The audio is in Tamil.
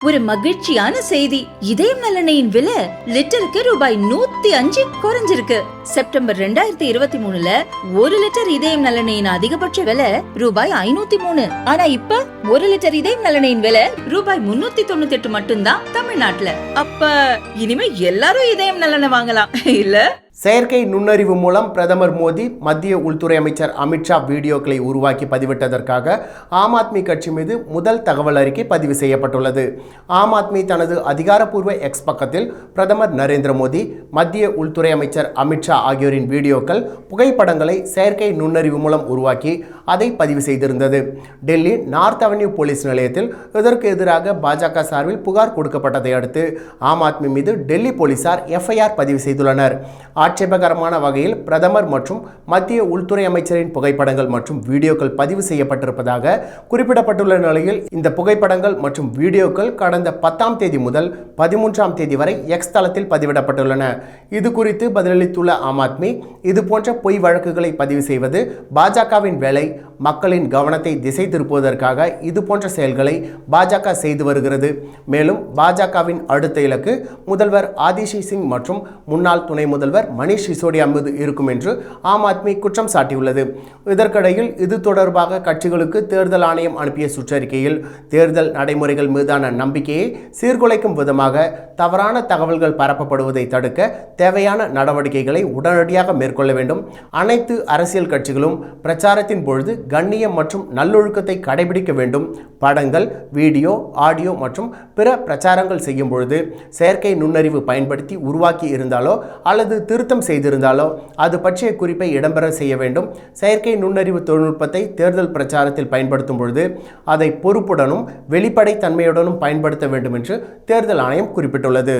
ஒரு மகிழ்ச்சியான செய்தி. இதயம் நல்லெண்ணெயின் விலை லிட்டருக்கு ரூபாய் 105 குறைஞ்சிருக்கு. செப்டம்பர் 2023ல 1 லிட்டர் இதயம் நல்லெண்ணெயின் அதிகபட்ச விலை ரூபாய் 503. ஆனா இப்ப 1 லிட்டர் இதயம் நல்லெண்ணெயின் விலை ரூபாய் 398 மட்டும்தான் தமிழ்நாட்டுல. அப்ப இனிமே எல்லாரும் இதயம் நல்லெண்ணெய் வாங்கலாம் இல்ல? செயற்கை நுண்ணறிவு மூலம் பிரதமர் மோடி மத்திய உள்துறை அமைச்சர் அமித்ஷா வீடியோக்களை உருவாக்கி பதிவிட்டதற்காக ஆம் ஆத்மி கட்சி மீது முதல் தகவல் அறிக்கை பதிவு செய்யப்பட்டுள்ளது. ஆம் ஆத்மி தனது அதிகாரப்பூர்வ எக்ஸ் பக்கத்தில் பிரதமர் நரேந்திர மோடி, மத்திய உள்துறை அமைச்சர் அமித்ஷா ஆகியோரின் வீடியோக்கள், புகைப்படங்களை செயற்கை நுண்ணறிவு மூலம் உருவாக்கி அதை பதிவு செய்திருந்தது. டெல்லி நார்த் அவென்யூ போலீஸ் நிலையத்தில் இதற்கு எதிராக பாஜக சார்பில் புகார் கொடுக்கப்பட்டதை அடுத்து ஆம் ஆத்மி மீது டெல்லி போலீசார் எஃப்ஐஆர் பதிவு செய்துள்ளனர். ஆட்சேபகரமான வகையில் பிரதமர் மற்றும் மத்திய உள்துறை அமைச்சரின் புகைப்படங்கள் மற்றும் வீடியோக்கள் பதிவு செய்யப்பட்டிருப்பதாக குறிப்பிடப்பட்டுள்ள நிலையில் இந்த புகைப்படங்கள் மற்றும் வீடியோக்கள் கடந்த 10ஆம் தேதி முதல் 13ஆம் தேதி வரை எக்ஸ் தளத்தில் பதிவிடப்பட்டுள்ளன. இது குறித்து பதிலளித்துள்ள ஆம் ஆத்மி, இதுபோன்ற பொய் வழக்குகளை பதிவு செய்வது பாஜகவின் வேலை. மக்களின் கவனத்தை திசை திருப்புவதற்காக இதுபோன்ற செயல்களை பாஜக செய்து வருகிறது. மேலும் பாஜகவின் அடுத்த இலக்கு முதல்வர் ஆதிஷி சிங் மற்றும் முன்னாள் துணை முதல்வர் மணிஷ் சிசோடியா மீது இருக்கும் என்று ஆம் ஆத்மி குற்றம் சாட்டியுள்ளது. இதற்கிடையில் இது தொடர்பாக கட்சிகளுக்கு தேர்தல் ஆணையம் அனுப்பிய சுற்றறிக்கையில் தேர்தல் நடைமுறைகள் மீதான நம்பிக்கையை சீர்குலைக்கும் விதமாக தவறான தகவல்கள் பரப்பப்படுவதை தடுக்க தேவையான நடவடிக்கைகளை உடனடியாக மேற்கொள்ள வேண்டும். அனைத்து அரசியல் கட்சிகளும் பிரச்சாரத்தின் பொழுது கண்ணியம் மற்றும் நல்லொழுக்கத்தை கடைபிடிக்க வேண்டும். படங்கள், வீடியோ, ஆடியோ மற்றும் பிற பிரச்சாரங்கள் செய்யும் பொழுது செயற்கை நுண்ணறிவு பயன்படுத்தி உருவாக்கி இருந்தாலோ அல்லது திருத்தம் செய்திருந்தாலோ அது பற்றிய குறிப்பை இடம்பெற செய்ய வேண்டும். செயற்கை நுண்ணறிவு தொழில்நுட்பத்தை தேர்தல் பிரச்சாரத்தில் பயன்படுத்தும் பொழுது அதை பொறுப்புடனும் வெளிப்படை தன்மையுடனும் பயன்படுத்த வேண்டும் என்று தேர்தல் ஆணையம் குறிப்பிட்டுள்ளது.